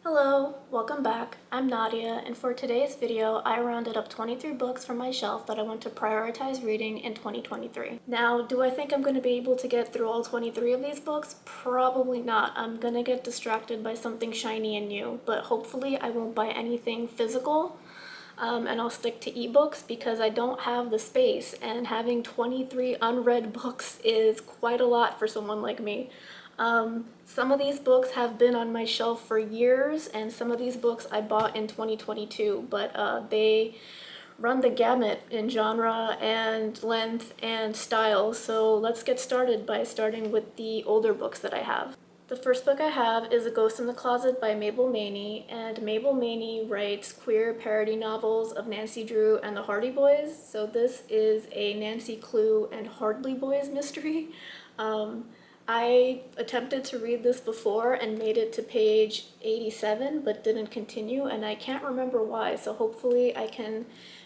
Hello, welcome back. I'm Nadia, and for today's video, I rounded up 23 books from my shelf that I want to prioritize reading in 2023. Now, do I think I'm going to be able to get through all 23 of these books? Probably not. I'm going to get distracted by something shiny and new, but hopefully I won't buy anything physical, and I'll stick to ebooks because I don't have the space, and having 23 unread books is quite a lot for someone like me. Some of these books have been on my shelf for years, and some of these books I bought in 2022, but they run the gamut in genre and length and style, so let's get started by starting with the older books that I have. The first book I have is A Ghost in the Closet by Mabel Maney, and Mabel Maney writes queer parody novels of Nancy Drew and the Hardy Boys, so this is a Nancy Clue and Hardly Boys mystery. I attempted to read this before and made it to page 87 but didn't continue, and I can't remember why, so hopefully I can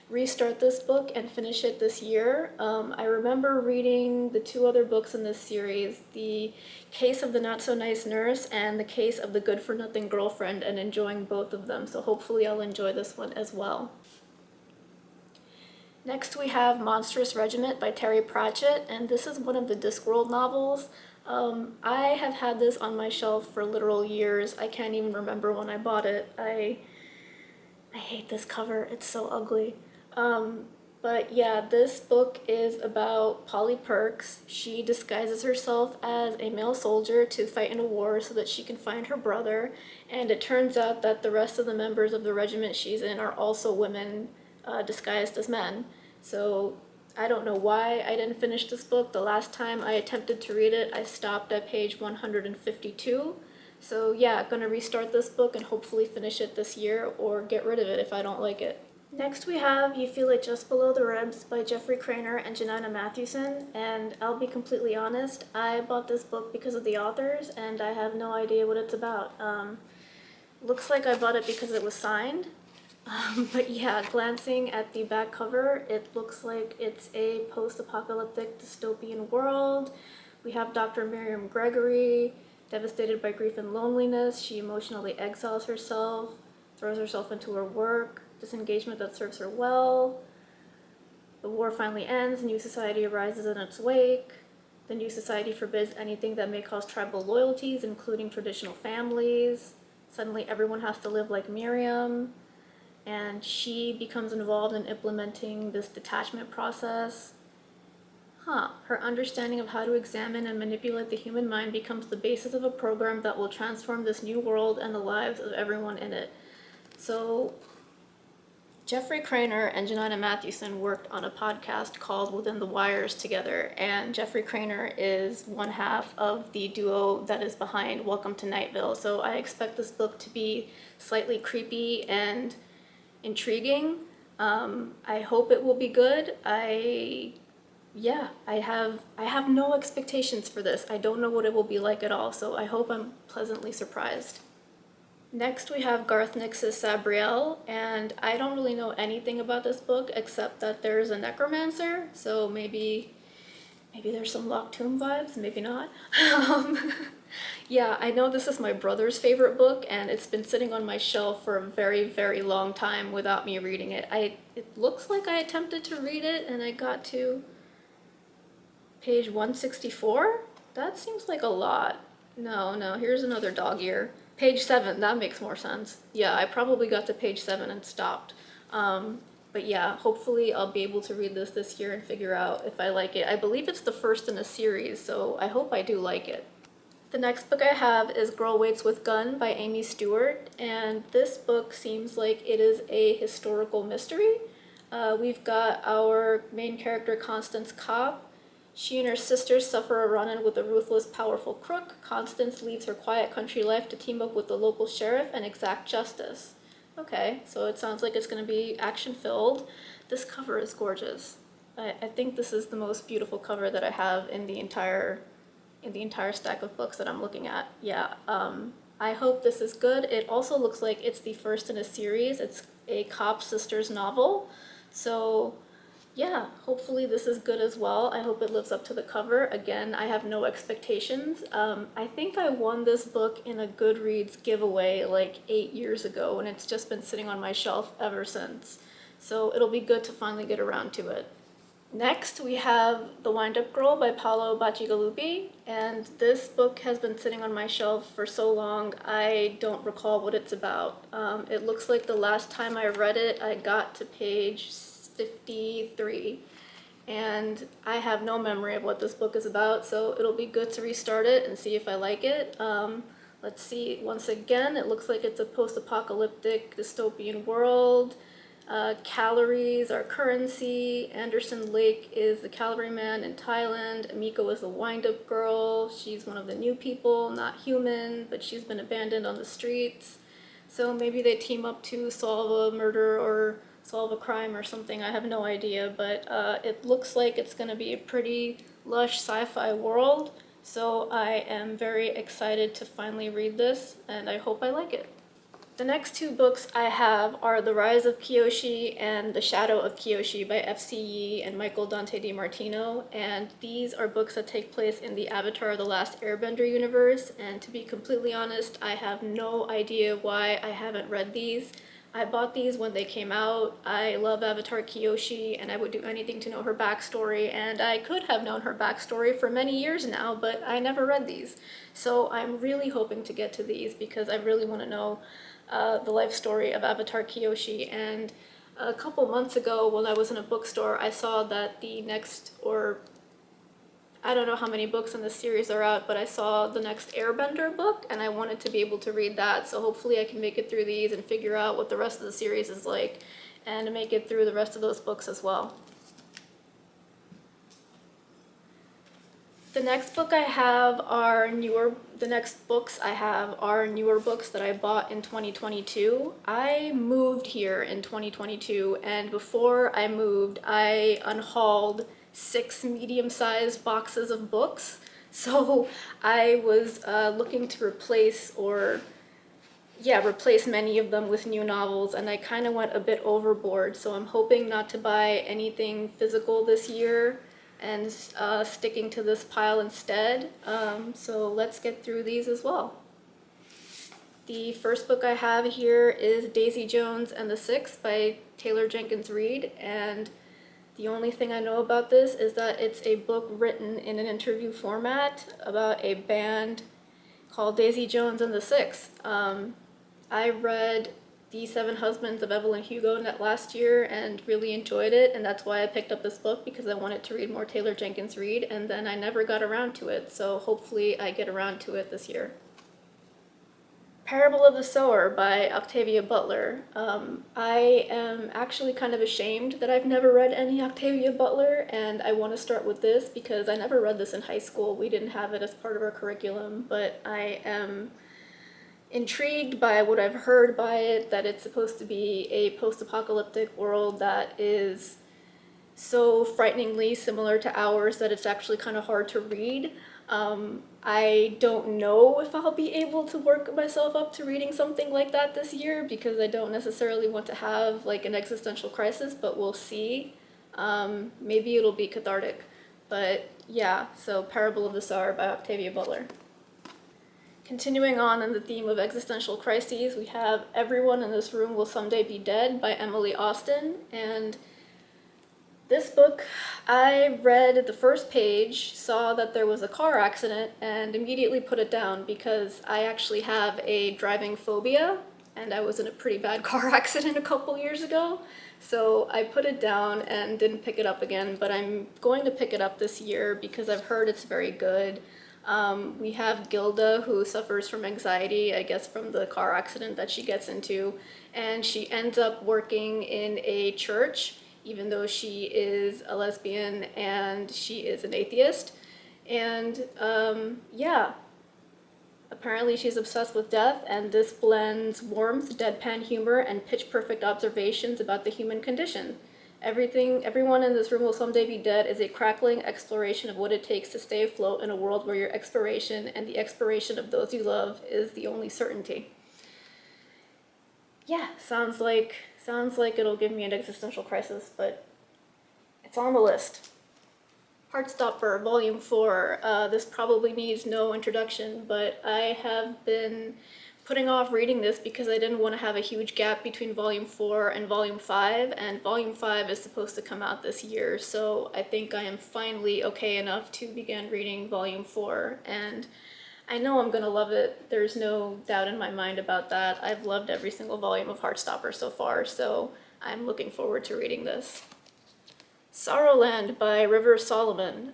restart this book and finish it this year. I remember reading the two other books in this series, The Case of the Not So Nice Nurse and The Case of the Good for Nothing Girlfriend, and enjoying both of them, so hopefully I'll enjoy this one as well. Next we have Monstrous Regiment by Terry Pratchett, and this is one of the Discworld novels. I have had this on my shelf for literal years. I can't even remember when I bought it. I hate this cover, it's so ugly. But yeah, this book is about Polly Perks. She disguises herself as a male soldier to fight in a war so that she can find her brother, and it turns out that the rest of the members of the regiment she's in are also women disguised as men. So I don't know why I didn't finish this book. The last time I attempted to read it, I stopped at page 152. So yeah, gonna restart this book and hopefully finish it this year or get rid of it if I don't like it. Next we have You Feel It Just Below the Ribs by Jeffrey Craner and Janina Matthewson, and I'll be completely honest, I bought this book because of the authors and I have no idea what it's about. Looks like I bought it because it was signed. But yeah, glancing at the back cover, it looks like it's a post-apocalyptic dystopian world. We have Dr. Miriam Gregory, devastated by grief and loneliness. She emotionally exiles herself, throws herself into her work, disengagement that serves her well. The war finally ends, new society arises in its wake. The new society forbids anything that may cause tribal loyalties, including traditional families. Suddenly everyone has to live like Miriam, and she becomes involved in implementing this detachment process. Her understanding of how to examine and manipulate the human mind becomes the basis of a program that will transform this new world and the lives of everyone in it. So Jeffrey Craner and Janina Matthewson worked on a podcast called Within the Wires together, and Jeffrey Craner is one half of the duo that is behind Welcome to Nightville, so I expect this book to be slightly creepy and intriguing. I hope it will be good. I have no expectations for this. I don't know what it will be like at all, so I hope I'm pleasantly surprised. Next we have Garth Nix's Sabriel, and I don't really know anything about this book except that there's a necromancer, so maybe there's some Locked Tomb vibes, maybe not. Yeah, I know this is my brother's favorite book, and it's been sitting on my shelf for a very, very long time without me reading it. It looks like I attempted to read it, and I got to page 164? That seems like a lot. No, here's another dog ear. Page 7, that makes more sense. Yeah, I probably got to page 7 and stopped. But yeah, hopefully I'll be able to read this year and figure out if I like it. I believe it's the first in a series, so I hope I do like it. The next book I have is Girl Waits with Gun by Amy Stewart, and this book seems like it is a historical mystery. We've got our main character, Constance Cobb. She and her sisters suffer a run-in with a ruthless, powerful crook. Constance leaves her quiet country life to team up with the local sheriff and exact justice. Okay, so it sounds like it's going to be action-filled. This cover is gorgeous. I think this is the most beautiful cover that I have in the entire stack of books that I'm looking at. Yeah, I hope this is good. It also looks like it's the first in a series. It's a Cobb sisters novel, so Yeah, hopefully this is good as well. I hope it lives up to the cover. Again, I have no expectations. I think I won this book in a Goodreads giveaway like 8 years ago, and it's just been sitting on my shelf ever since. So it'll be good to finally get around to it. Next, we have The Windup Girl by Paolo Bacigalupi, and this book has been sitting on my shelf for so long, I don't recall what it's about. It looks like the last time I read it, I got to page 53, and I have no memory of what this book is about, so it'll be good to restart it and see if I like it. Let's see, once again, it looks like it's a post-apocalyptic dystopian world. Calories are currency. Anderson Lake is the calorie man in Thailand. Amiko is the wind-up girl. She's one of the new people, not human, but she's been abandoned on the streets. So maybe they team up to solve a murder or solve a crime or something. I have no idea, but it looks like it's going to be a pretty lush sci-fi world. So I am very excited to finally read this, and I hope I like it. The next two books I have are The Rise of Kiyoshi and The Shadow of Kiyoshi by F.C. Yee and Michael Dante DiMartino, and these are books that take place in the Avatar: The Last Airbender universe, and to be completely honest, I have no idea why I haven't read these. I bought these when they came out. I love Avatar Kiyoshi, and I would do anything to know her backstory, and I could have known her backstory for many years now, but I never read these. So I'm really hoping to get to these because I really want to know the life story of Avatar Kiyoshi. And a couple months ago when I was in a bookstore, I saw that the next, or I don't know how many books in this series are out, but I saw the next Airbender book and I wanted to be able to read that. So hopefully I can make it through these and figure out what the rest of the series is like and make it through the rest of those books as well. The next books I have are newer books that I bought in 2022. I moved here in 2022, and before I moved, I unhauled 6 medium-sized boxes of books. So I was looking to replace many of them with new novels, and I kind of went a bit overboard. So I'm hoping not to buy anything physical this year and sticking to this pile instead. So let's get through these as well. The first book I have here is Daisy Jones and the Six by Taylor Jenkins Reid, and the only thing I know about this is that it's a book written in an interview format about a band called Daisy Jones and the Six. I read The Seven Husbands of Evelyn Hugo last year and really enjoyed it, and that's why I picked up this book, because I wanted to read more Taylor Jenkins Reid, and then I never got around to it, so hopefully I get around to it this year. Parable of the Sower by Octavia Butler. I am actually kind of ashamed that I've never read any Octavia Butler, and I want to start with this because I never read this in high school. We didn't have it as part of our curriculum, but I am intrigued by what I've heard by it, that it's supposed to be a post-apocalyptic world that is so frighteningly similar to ours that it's actually kind of hard to read. I don't know if I'll be able to work myself up to reading something like that this year because I don't necessarily want to have like an existential crisis, but we'll see. Maybe it'll be cathartic. But yeah, so Parable of the Sower by Octavia Butler. Continuing on in the theme of existential crises, we have Everyone in This Room Will Someday Be Dead by Emily Austen, and this book, I read the first page, saw that there was a car accident, and immediately put it down because I actually have a driving phobia, and I was in a pretty bad car accident a couple years ago. So I put it down and didn't pick it up again, but I'm going to pick it up this year because I've heard it's very good. We have Gilda, who suffers from anxiety, I guess from the car accident that she gets into, and she ends up working in a church, even though she is a lesbian and she is an atheist. And apparently she's obsessed with death, and this blends warmth, deadpan humor, and pitch-perfect observations about the human condition. Everyone in This Room Will Someday Be Dead is a crackling exploration of what it takes to stay afloat in a world where your expiration and the expiration of those you love is the only certainty. Yeah, sounds like it'll give me an existential crisis, but It's on the list. Heartstopper, Volume 4. This probably needs no introduction, but I have been putting off reading this because I didn't want to have a huge gap between Volume 4 and Volume 5, and Volume 5 is supposed to come out this year, so I think I am finally okay enough to begin reading Volume 4, and I know I'm gonna love it. There's no doubt in my mind about that. I've loved every single volume of Heartstopper so far, so I'm looking forward to reading this. Sorrowland by River Solomon.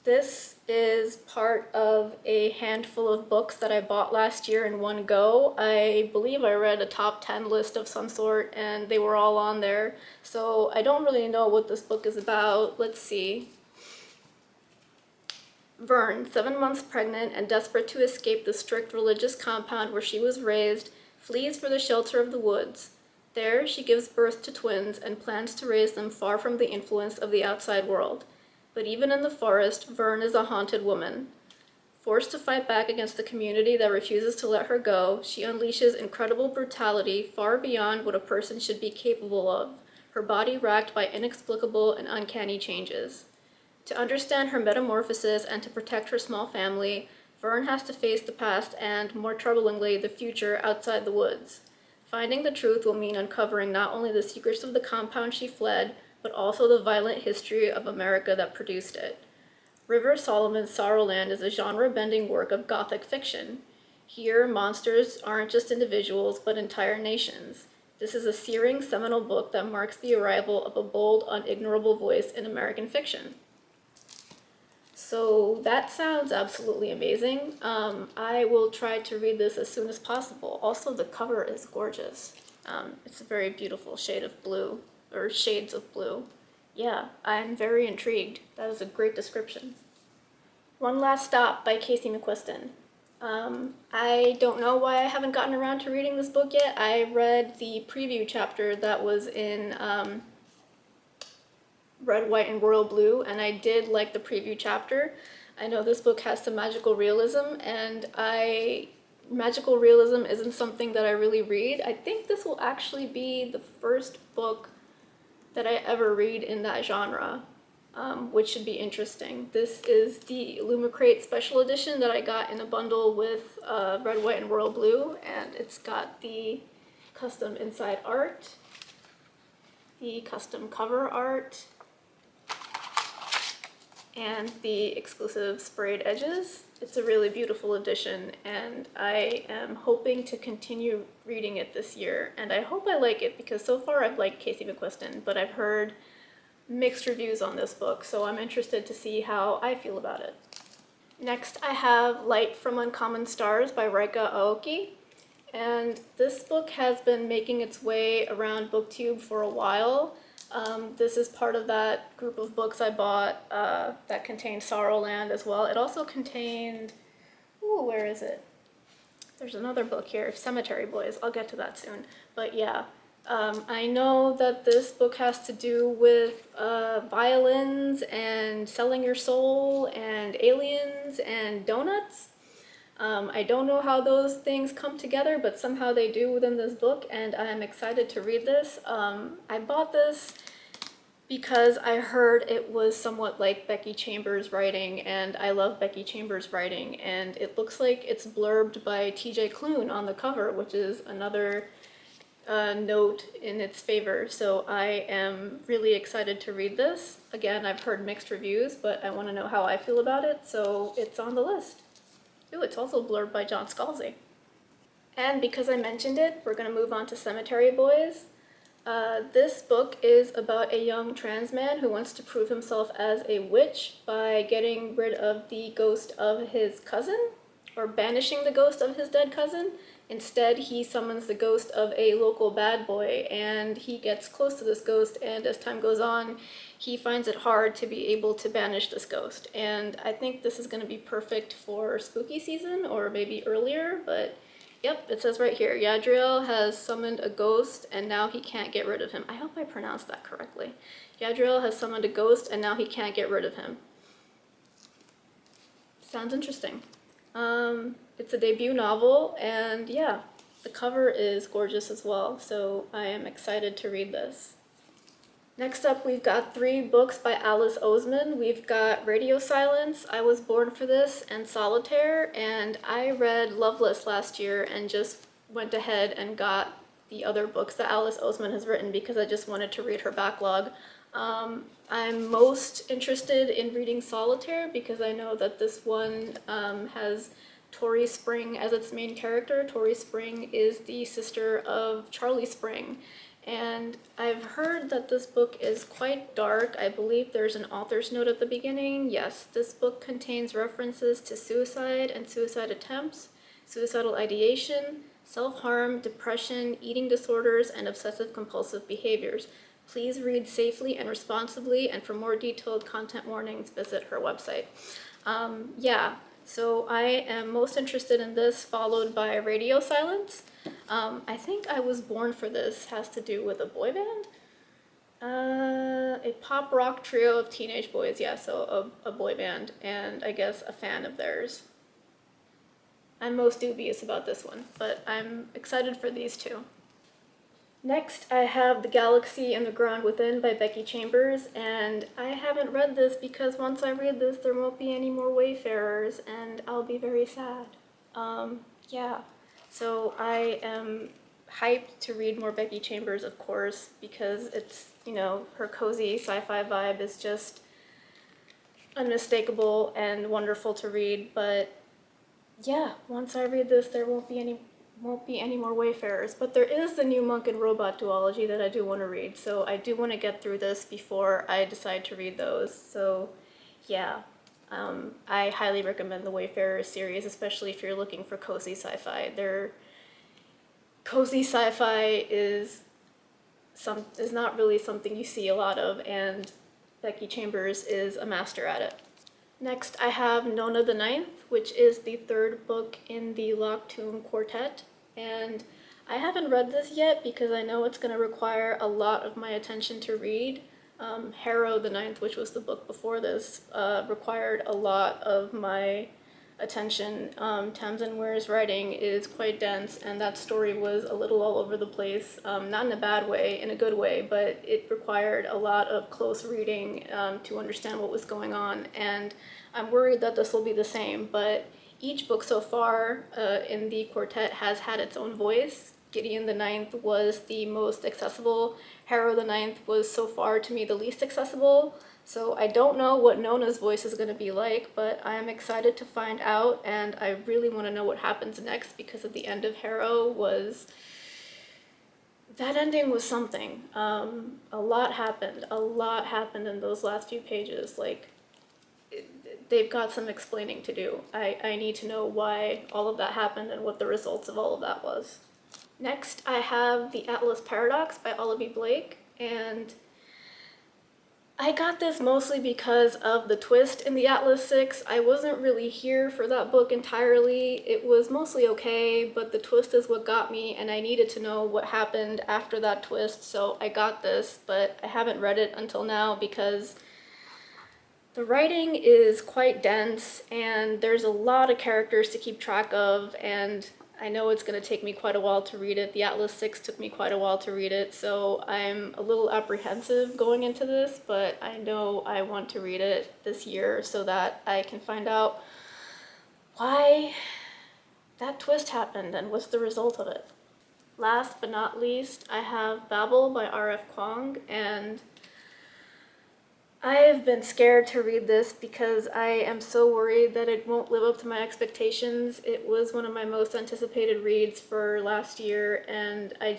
This is part of a handful of books that I bought last year in one go. I believe I read a top 10 list of some sort, and they were all on there. So I don't really know what this book is about. Let's see. Vern, 7 months pregnant and desperate to escape the strict religious compound where she was raised, flees for the shelter of the woods. There, she gives birth to twins and plans to raise them far from the influence of the outside world. But even in the forest, Vern is a haunted woman. Forced to fight back against the community that refuses to let her go, she unleashes incredible brutality far beyond what a person should be capable of, her body racked by inexplicable and uncanny changes. To understand her metamorphosis and to protect her small family, Vern has to face the past and, more troublingly, the future outside the woods. Finding the truth will mean uncovering not only the secrets of the compound she fled, but also the violent history of America that produced it. River Solomon's Sorrowland is a genre-bending work of gothic fiction. Here, monsters aren't just individuals, but entire nations. This is a searing, seminal book that marks the arrival of a bold, unignorable voice in American fiction. So that sounds absolutely amazing. I will try to read this as soon as possible. Also, the cover is gorgeous. It's a very beautiful shade of blue, or shades of blue. Yeah, I'm very intrigued. That is a great description. One Last Stop by Casey McQuiston. I don't know why I haven't gotten around to reading this book yet. I read the preview chapter that was in Red, White, and Royal Blue, and I did like the preview chapter. I know this book has some magical realism, and magical realism isn't something that I really read. I think this will actually be the first book that I ever read in that genre, which should be interesting. This is the Illumicrate special edition that I got in a bundle with Red, White, and Royal Blue, and it's got the custom inside art, the custom cover art, and the exclusive sprayed edges. It's a really beautiful edition, and I am hoping to continue reading it this year, and I hope I like it, because so far I've liked Casey McQuiston, but I've heard mixed reviews on this book, so I'm interested to see how I feel about it. Next, I have Light from Uncommon Stars by Raika Aoki, and this book has been making its way around BookTube for a while. This is part of that group of books I bought that contained Sorrowland as well. It also contained, where is it? There's another book here, Cemetery Boys. I'll get to that soon. But yeah, I know that this book has to do with violins and selling your soul and aliens and donuts. I don't know how those things come together, but somehow they do within this book, and I'm excited to read this. I bought this because I heard it was somewhat like Becky Chambers' writing, and I love Becky Chambers' writing, and it looks like it's blurbed by TJ Klune on the cover, which is another note in its favor, so I am really excited to read this. Again, I've heard mixed reviews, but I want to know how I feel about it, so it's on the list. Ooh, it's also blurbed by John Scalzi. And because I mentioned it, we're going to move on to Cemetery Boys. This book is about a young trans man who wants to prove himself as a witch by getting rid of the ghost of his cousin, or banishing the ghost of his dead cousin. Instead, he summons the ghost of a local bad boy, and he gets close to this ghost, and as time goes on, he finds it hard to be able to banish this ghost. And I think this is going to be perfect for spooky season, or maybe earlier, but yep, it says right here, Yadriel has summoned a ghost, and now he can't get rid of him. I hope I pronounced that correctly. Yadriel has summoned a ghost, and now he can't get rid of him. Sounds interesting. It's a debut novel, and yeah, the cover is gorgeous as well, so I am excited to read this. Next up, we've got 3 books by Alice Oseman. We've got Radio Silence, I Was Born for This, and Solitaire, and I read Loveless last year and just went ahead and got the other books that Alice Oseman has written because I just wanted to read her backlog. I'm most interested in reading Solitaire because I know that this one has Tori Spring as its main character. Tori Spring is the sister of Charlie Spring. And I've heard that this book is quite dark. I believe there's an author's note at the beginning. Yes, this book contains references to suicide and suicide attempts, suicidal ideation, self-harm, depression, eating disorders, and obsessive-compulsive behaviors. Please read safely and responsibly, and for more detailed content warnings, visit her website. Yeah, so I am most interested in this, followed by Radio Silence. I think I Was Born for This has to do with a boy band? A pop rock trio of teenage boys, yeah, so a boy band, and I guess a fan of theirs. I'm most dubious about this one, but I'm excited for these 2. Next, I have The Galaxy and the Ground Within by Becky Chambers, and I haven't read this because once I read this, there won't be any more Wayfarers, and I'll be very sad. Yeah. So I am hyped to read more Becky Chambers, of course, because it's, her cozy sci-fi vibe is just unmistakable and wonderful to read. But yeah, once I read this, there won't be any more Wayfarers. But there is the new Monk and Robot duology that I do want to read, so I do want to get through this before I decide to read those. So yeah. I highly recommend the Wayfarers series, especially if you're looking for cozy sci-fi. Cozy sci-fi is not really something you see a lot of, and Becky Chambers is a master at it. Next, I have Nona the Ninth, which is the 3rd book in the Locked Tomb Quartet, and I haven't read this yet because I know it's going to require a lot of my attention to read. Harrow the Ninth, which was the book before this, required a lot of my attention. Tamsin Ware's writing is quite dense, and that story was a little all over the place, not in a bad way, in a good way, but it required a lot of close reading to understand what was going on, and I'm worried that this will be the same, but each book so far in the quartet has had its own voice. Gideon the Ninth was the most accessible. Harrow the Ninth was so far to me the least accessible. So I don't know what Nona's voice is going to be like, but I am excited to find out, and I really want to know what happens next because at the end of Harrow that ending was something. A lot happened in those last few pages. They've got some explaining to do. I need to know why all of that happened and what the results of all of that was. Next, I have The Atlas Paradox by Olivia Blake, and I got this mostly because of the twist in the Atlas 6. I wasn't really here for that book entirely. It was mostly okay, but the twist is what got me, and I needed to know what happened after that twist, so I got this, but I haven't read it until now because the writing is quite dense, and there's a lot of characters to keep track of, and I know it's going to take me quite a while to read it. The Atlas 6 took me quite a while to read it, so I'm a little apprehensive going into this, but I know I want to read it this year so that I can find out why that twist happened and what's the result of it. Last but not least, I have Babel by R.F. Kuang, and I've been scared to read this because I am so worried that it won't live up to my expectations. It was one of my most anticipated reads for last year, and I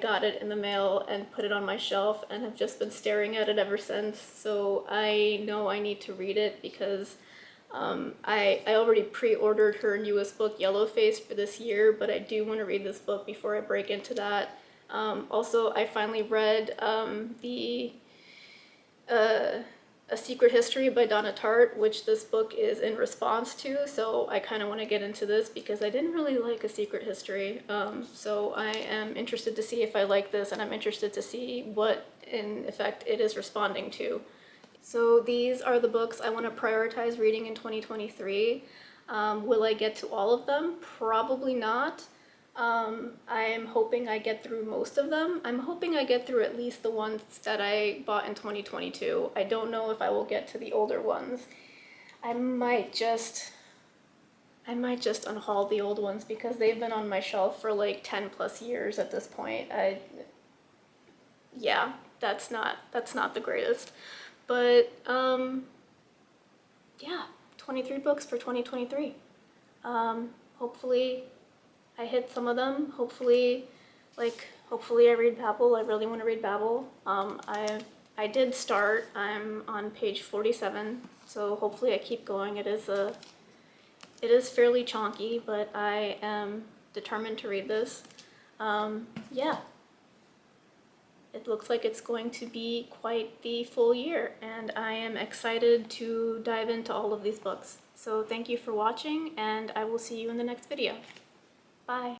got it in the mail and put it on my shelf and have just been staring at it ever since. So I know I need to read it because I already pre-ordered her newest book, Yellowface, for this year, but I do want to read this book before I break into that. Also, I finally read A Secret History by Donna Tartt, which this book is in response to, so I kind of want to get into this because I didn't really like A Secret History, so I am interested to see if I like this, and I'm interested to see what, in effect, it is responding to. So these are the books I want to prioritize reading in 2023. Will I get to all of them? Probably not. I'm hoping I get through most of them. I'm hoping I get through at least the ones that I bought in 2022. I don't know if I will get to the older ones. I might just unhaul the old ones because they've been on my shelf for like 10 plus years at this point. Yeah, that's not the greatest. But yeah, 23 books for 2023. Hopefully I hit some of them. Hopefully I read Babel. I really want to read Babel. I did start. I'm on page 47, so hopefully I keep going. It is fairly chonky, but I am determined to read this. Yeah, it looks like it's going to be quite the full year, and I am excited to dive into all of these books. So thank you for watching, and I will see you in the next video. Bye.